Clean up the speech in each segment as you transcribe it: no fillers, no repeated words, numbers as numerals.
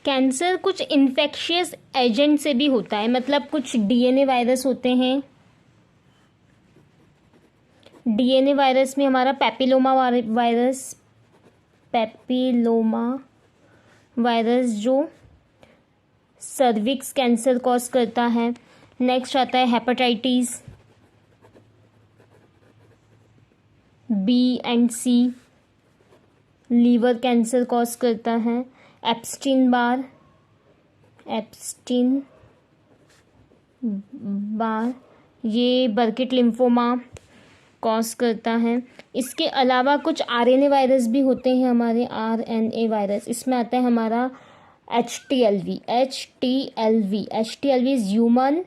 Cancer कुछ infectious agent से भी होता है, मतलब कुछ डीएनए वायरस होते हैं। डीएनए वायरस में हमारा पैपिलोमा वायरस जो सर्विक्स कैंसर कॉज करता है। नेक्स्ट आता है hepatitis B and C, liver cancer cause करता है। एप्स्टीन बार ये बर्किट लिम्फोमा कॉज करता है। इसके अलावा कुछ आरएनए वायरस भी होते हैं हमारे, आरएनए वायरस। इसमें आता है हमारा HTLV is human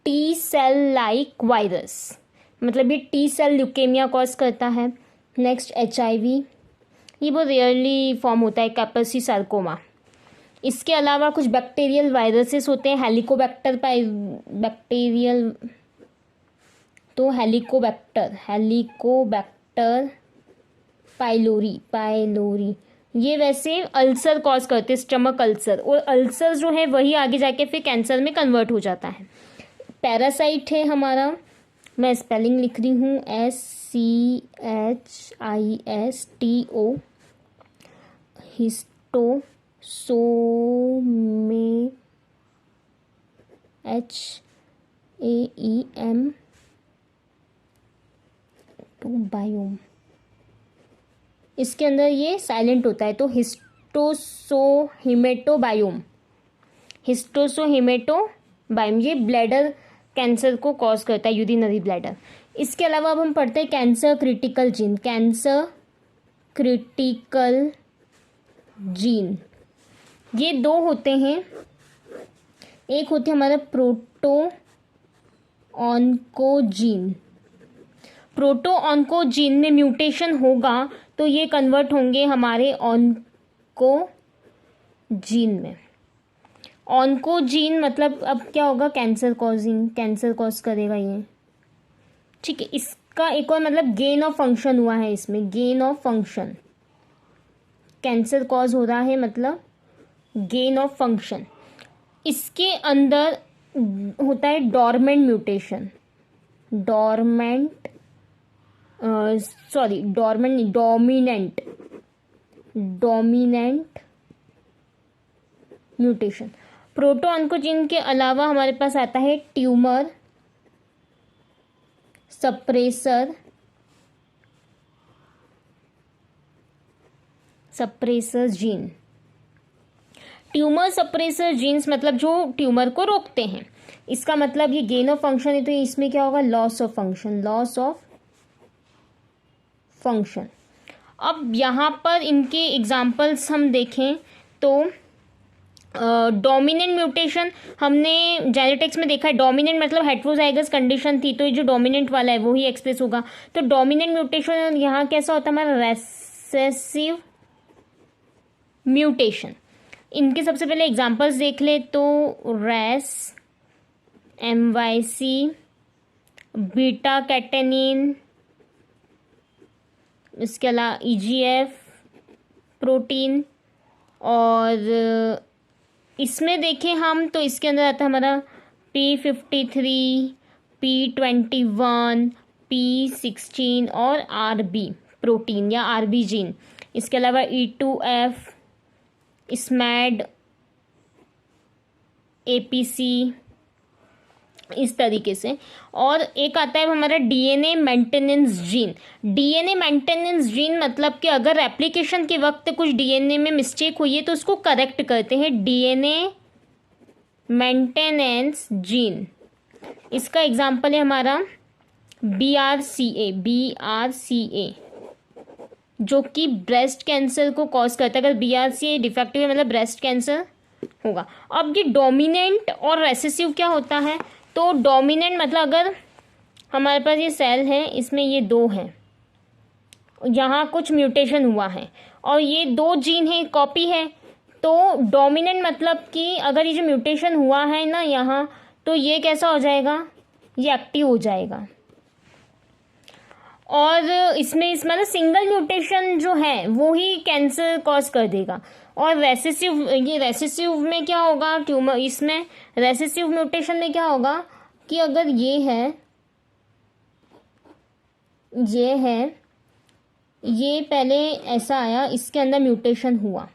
T cell like virus, मतलब ये टी सेल ल्यूकेमिया कॉज करता है। नेक्स्ट HIV, ये बहुत रेयरली फॉर्म होता है, कैपसी सार्कोमा। इसके अलावा कुछ बैक्टीरियल वायरसेस होते हैं, हेलिकोबैक्टर पाइलोरी ये वैसे अल्सर कॉज करते हैं, स्टमक अल्सर, और अल्सर जो है वही आगे जाके फिर कैंसर में कन्वर्ट हो जाता है। पैरासाइट है हमारा, मैं स्पेलिंग लिख रही हूँ, SCHISTO, HAEM बायोम। इसके अंदर ये साइलेंट होता है, तो हिस्टोसोहेमेटोबायोम ये ब्लैडर कैंसर को कॉज करता है, यूरिनरी ब्लैडर। इसके अलावा अब हम पढ़ते हैं कैंसर क्रिटिकल जीन। ये दो होते हैं, एक होते हैं हमारा प्रोटो ऑन्कोजीन में म्यूटेशन होगा तो ये कन्वर्ट होंगे हमारे ऑन्कोजीन में। ऑन्कोजीन मतलब अब क्या होगा, कैंसर कॉज करेगा ये, ठीक है। इसका एक और मतलब गेन ऑफ फंक्शन हुआ है, इसमें gain of function, cancer cause हो रहा है मतलब गेन ऑफ फंक्शन। इसके अंदर होता है dormant dominant mutation. Proto oncogene के अलावा हमारे पास आता है tumour suppressor gene. Tumour suppressor jeans मतलब जो ट्यूमर को रोकते हैं। इसका मतलब ये गेन ऑफ फंक्शन है, तो इसमें क्या होगा, लॉस ऑफ फंक्शन। अब यहाँ पर इनके एग्जाम्पल्स हम देखें तो डोमिनेंट म्यूटेशन हमने जेनेटिक्स में देखा है। डोमिनेंट मतलब हेट्रोजाइगस कंडीशन थी, तो ये जो डोमिनेंट वाला है वो ही एक्सप्रेस होगा। तो डोमिनेंट म्यूटेशन यहाँ कैसा होता है हमारा, रेसेसिव म्यूटेशन। इनके सबसे पहले एग्जांपल्स देख ले तो रेस, MYC, बीटा कैटेनिन, इसके अलावा EGF प्रोटीन, और इसमें देखें हम तो इसके अंदर आता है हमारा P53, P21, P16 और RB प्रोटीन या RB जीन। इसके अलावा E2F, SMAD, APC, इस तरीके से। और एक आता है हमारा DNA मेंटेनेंस जीन मतलब कि अगर एप्लीकेशन के वक्त कुछ DNA में मिस्टेक हुई है तो उसको करेक्ट करते हैं, DNA मेंटेनेंस जीन। इसका एग्जांपल है हमारा BRCA जो कि ब्रेस्ट कैंसर को कॉज करता है। अगर BRCA डिफेक्टिव है मतलब ब्रेस्ट कैंसर होगा। अब ये डोमिनेंट और रेसेसिव क्या होता है, तो डोमिनेंट मतलब अगर हमारे पास ये सेल है, इसमें ये दो हैं, यहाँ कुछ म्यूटेशन हुआ है और ये दो जीन है, कॉपी है, तो डोमिनेंट मतलब कि अगर ये जो म्यूटेशन हुआ है ना यहाँ, तो ये कैसा हो जाएगा, ये एक्टिव हो जाएगा। और इसमें ना सिंगल म्यूटेशन जो है वो ही कैंसर कॉज कर देगा। और रेसेसिव में क्या होगा, ट्यूमर, इसमें रेसेसिव म्यूटेशन में क्या होगा कि अगर ये है ये पहले ऐसा आया, इसके अंदर म्यूटेशन हुआ,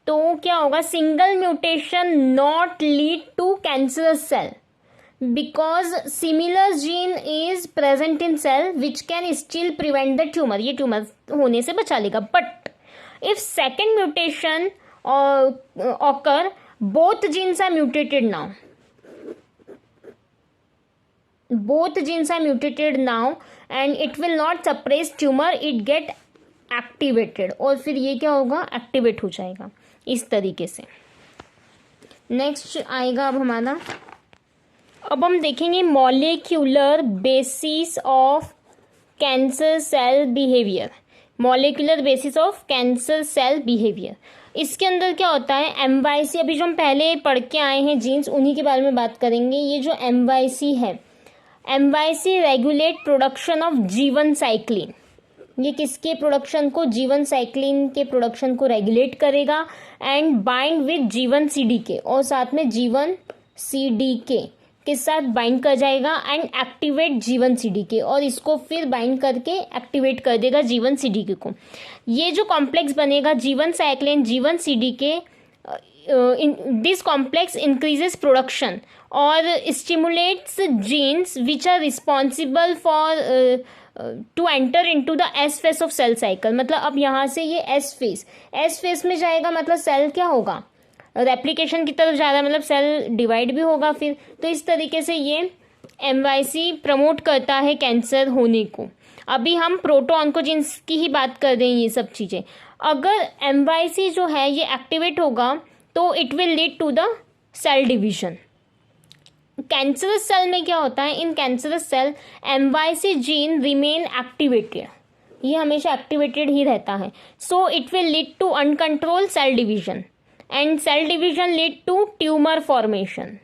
तो क्या होगा, single mutation not lead to cancerous cell because similar gene is present in cell which can still prevent the tumour, ये ट्यूमर होने से बचा लेगा। But if second mutation occur, both genes are mutated now, both genes are mutated now and it will not suppress tumor, it get activated, और फिर ये क्या होगा, एक्टिवेट हो जाएगा इस तरीके से। नेक्स्ट आएगा अब हम देखेंगे molecular basis of cancer cell behaviour. Molecular basis of cancer cell behaviour, इसके अंदर क्या होता है, MYC, अभी जो हम पहले पढ़ के आए हैं जीन्स, उन्हीं के बारे में बात करेंगे। ये जो MYC है, MYC रेगुलेट प्रोडक्शन ऑफ जीवन साइक्लिन, ये किसके प्रोडक्शन को, जीवन साइक्लिन के प्रोडक्शन को रेगुलेट करेगा। एंड बाइंड विद जीवन CDK, और साथ में जीवन CDK के साथ बाइंड कर जाएगा एंड एक्टिवेट जीवन CDK, और इसको फिर बाइंड करके एक्टिवेट कर देगा जीवन CDK को। ये जो कॉम्प्लेक्स बनेगा जीवन साइक्लिन जीवन CDK, this complex increases production और stimulates genes which are responsible for to enter into the S phase of cell cycle. मतलब अब यहाँ से ये S फेस में जाएगा, मतलब सेल क्या होगा, रेप्लिकेशन की तरफ जा रहा है, मतलब सेल डिवाइड भी होगा फिर। तो इस तरीके से ये MYC प्रमोट करता है कैंसर होने को। अभी हम प्रोटो ऑन्कोजीन्स की ही बात कर रहे हैं, ये सब चीज़ें। अगर MYC जो है ये एक्टिवेट होगा तो it will lead to the cell division. Cancerous cell में क्या होता है, in cancerous cell MYC gene remain activated, ये हमेशा एक्टिवेटेड ही रहता है। So it will lead to uncontrol cell division and cell division lead to tumour formation.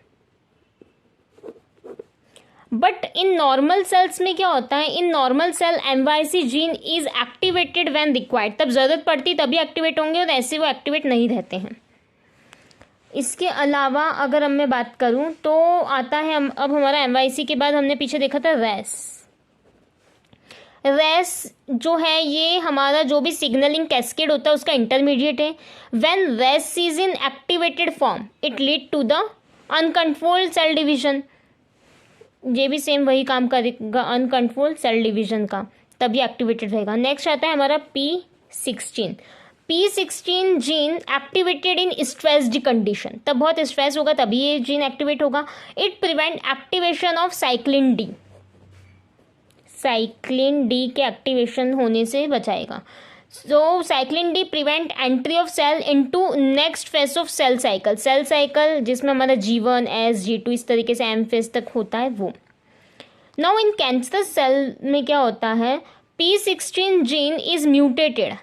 But in normal cells में क्या होता है, in normal cell MYC gene is activated when required, तब जरूरत पड़ती तभी एक्टिवेट होंगे, और ऐसे वो एक्टिवेट नहीं रहते हैं। इसके अलावा अगर अब मैं बात करूं तो आता है अब हमारा MYC के बाद हमने पीछे देखा था रेस जो है ये हमारा जो भी सिग्नलिंग कैस्केड होता है उसका इंटरमीडिएट है। When Ras is in activated form it lead to the uncontrolled cell division, ये भी सेम वही काम करेगा अनकंट्रोल्ड सेल डिवीजन का, तभी एक्टिवेटेड रहेगा। नेक्स्ट आता है हमारा P16 gene activated in stressed condition, तब बहुत स्ट्रेस होगा तभी ये जीन एक्टिवेट होगा। It prevent activation of cyclin D के एक्टिवेशन होने से बचाएगा। So cyclin D prevent entry of cell into next phase of cell cycle जिसमें हमारा G1 S G2 इस तरीके से M फेज तक होता है वो। नाउ इन कैंसर सेल में क्या होता है, P16 gene is mutated,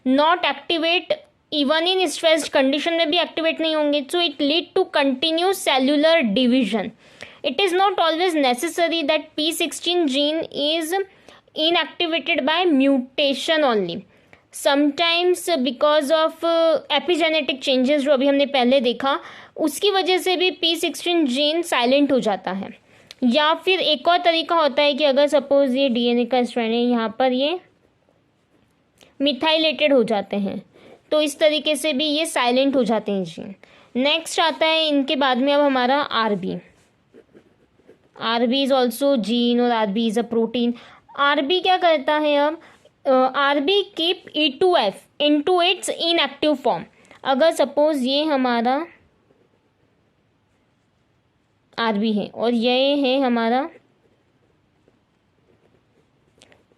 not activate even in stressed condition में भी एक्टिवेट नहीं होंगे। So it lead to continuous cellular division. It is not always necessary that P16 gene is inactivated by mutation only, sometimes because of epigenetic changes जो अभी हमने पहले देखा, उसकी वजह से भी P16 जीन साइलेंट हो जाता है। या फिर एक और तरीका होता है कि अगर सपोज ये DNA का स्ट्रैंड है, यहाँ पर ये मिथाइलेटेड हो जाते हैं, तो इस तरीके से भी ये साइलेंट हो जाते हैं जीन। नेक्स्ट आता है इनके बाद में अब हमारा RB इज ऑल्सो जीन और RB is a protein. RB क्या करता है, अब RB keep E2F into its inactive form. अगर सपोज ये हमारा RB है और ये है हमारा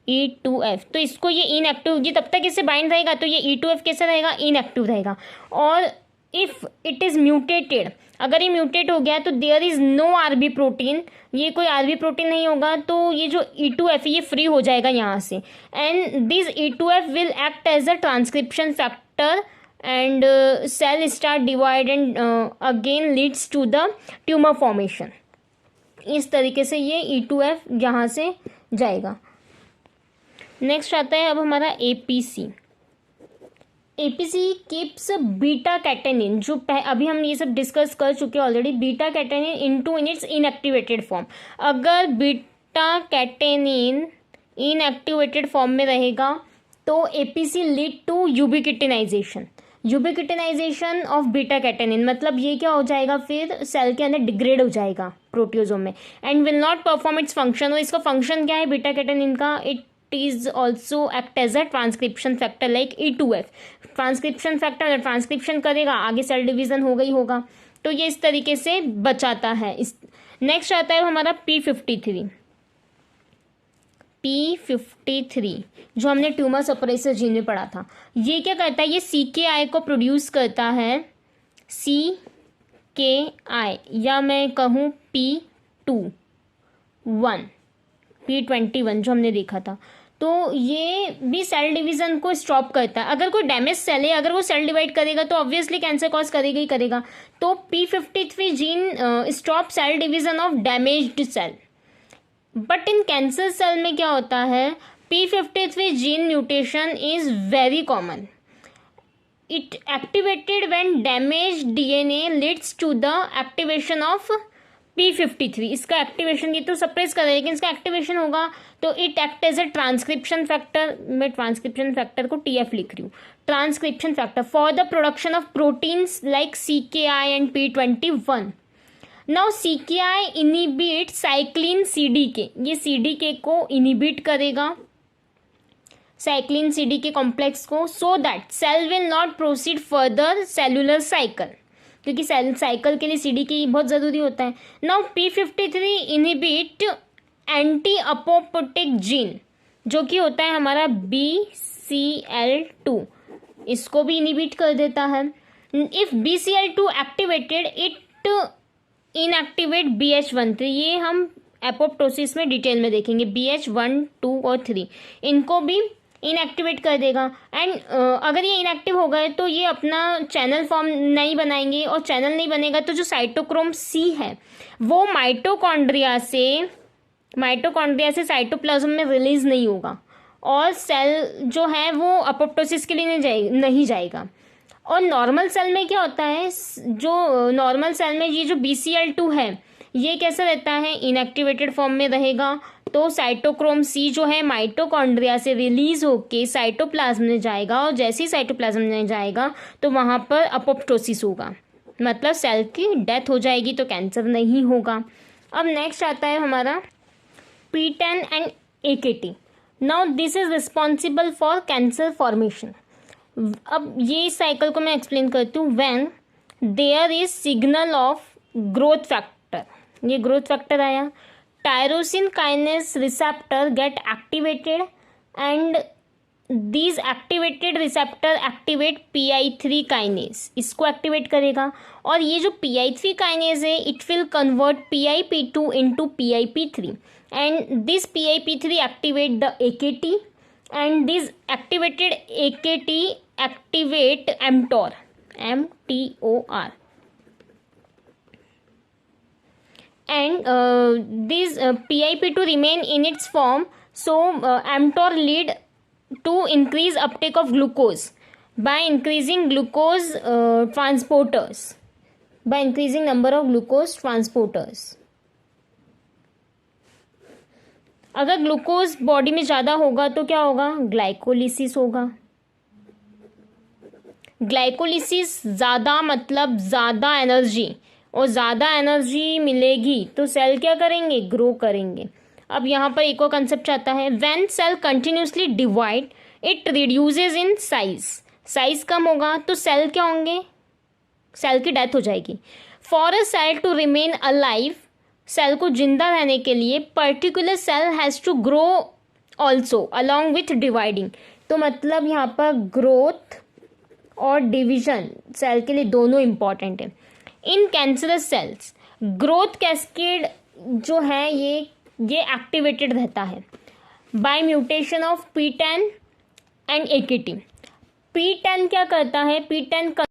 E2F, तो इसको ये इनएक्टिव, ये तब तक इससे बाइंड रहेगा तो ये E2F कैसे रहेगा, इनएक्टिव रहेगा। और इफ इट इज म्यूटेटेड, अगर ये म्यूटेट हो गया तो there is no RB protein, ये कोई RB प्रोटीन नहीं होगा, तो ये जो E2F ये फ्री हो जाएगा यहाँ से। And this E2F will act as a transcription factor and cell start divide and again leads to the tumour formation. इस तरीके से ये E2F यहाँ से जाएगा। नेक्स्ट आता है अब हमारा APC. APC keeps beta catenin, जो अभी हम ये सब डिस्कस कर चुके हैं already, beta catenin into in its inactivated form. अगर बीटा कैटेनिन इनएक्टिवेटेड फॉर्म में रहेगा तो APC lead to ubiquitinisation. Ubiquitinisation of beta catenin मतलब ये क्या हो जाएगा, फिर सेल के अंदर डिग्रेड हो जाएगा प्रोटियोजोम में and will not perform its function. और इसका फंक्शन क्या है बीटा कैटेनिन का, it is also act as a transcription factor like E2F। Transcription factor transcription करेगा, आगे सेल डिवीजन होगा ही होगा, तो ये इस तरीके से बचाता है। इस नेक्स्ट आता है हमारा P53। P53 जो हमने ट्यूमर सप्रेसर जीन में पढ़ा था, ये क्या करता है, ये CKI को प्रोड्यूस करता है। CKI या मैं कहूँ P21 जो हमने देखा था, तो ये भी सेल डिवीजन को स्टॉप करता है। अगर कोई डैमेज सेल है, अगर वो सेल डिवाइड करेगा तो ऑब्वियसली कैंसर कॉज करेगा ही करेगा। तो P53 gene stop cell division of damaged cell. But in cancer cell में क्या होता है, P53 gene mutation is very common. It activated when damage DNA leads to the activation of P53। इसका activation, ये तो सप्रेस कर रहा है लेकिन इसका एक्टिवेशन होगा तो it act as a transcription factor. मैं ट्रांसक्रिप्शन फैक्टर को TF लिख रही हूँ, transcription factor for the production of proteins like CKI and P21। Now CKI inhibit cyclin CDK, ये CDK को इनिबिट करेगा, साइक्लिन CDK कॉम्प्लेक्स को, so that cell will not proceed further cellular cycle, क्योंकि cell cycle के लिए CDK बहुत ज़रूरी होता है। Now P53 inhibit anti apoptotic gene जो कि होता है हमारा BCL2, इसको भी इनिबिट कर देता है। If BCL2 activated it inactivate BH13, ये हम एपोप्टोसिस में डिटेल में देखेंगे। BH1, 2 और 3 इनको भी इनएक्टिवेट कर देगा। एंड अगर ये इनएक्टिव हो गए तो ये अपना चैनल फॉर्म नहीं बनाएंगे, और चैनल नहीं बनेगा तो जो साइटोक्रोम C है वो माइटोकॉन्ड्रिया से साइटोप्लाज्म में रिलीज नहीं होगा, और सेल जो है वो अपोप्टोसिस के लिए नहीं जाएगा। और नॉर्मल सेल में क्या होता है, जो नॉर्मल सेल में ये जो BCL2 है ये कैसा रहता है, इनएक्टिवेटेड फॉर्म में रहेगा। तो साइटोक्रोम C जो है माइटोकॉन्ड्रिया से रिलीज होके साइटोप्लाज्म में जाएगा, और जैसे ही साइटोप्लाज्म में जाएगा तो वहाँ पर अपोप्टोसिस होगा, मतलब सेल की डेथ हो जाएगी, तो कैंसर नहीं होगा। अब नेक्स्ट आता है हमारा P10 and AKT। Now this is responsible for cancer formation. अब ये साइकिल को मैं एक्सप्लेन करती हूँ। When there is signal of growth factor, ये ग्रोथ फैक्टर आया, tyrosine kinase receptor get activated and these activated receptor activate PI3 kinase, इसको activate करेगा। और ये जो PI3 काइनेस है it will convert PIP2 into PIP3 and this PIP3 activate the AKT and this activated AKT activate mTOR and this PIP2 remain in its form, so mTOR lead to increase uptake of glucose by increasing glucose transporters, by increasing number of glucose transporters। अगर glucose body में ज़्यादा होगा तो क्या होगा, glycolysis होगा। Glycolysis ज़्यादा मतलब ज़्यादा एनर्जी, और ज़्यादा एनर्जी मिलेगी तो सेल क्या करेंगे, ग्रो करेंगे। अब यहाँ पर एक और कंसेप्ट आता है, when cell continuously divide it reduces in size, size कम होगा तो सेल क्या होंगे, सेल की डेथ हो जाएगी। For a cell to remain alive, सेल को जिंदा रहने के लिए particular cell has to grow also along with dividing. तो मतलब यहाँ पर ग्रोथ और डिवीजन सेल के लिए दोनों इम्पॉर्टेंट है। In cancerous cells growth cascade जो है ये एक्टिवेटेड रहता है by mutation of P10 and AKT। P10 क्या करता है, P10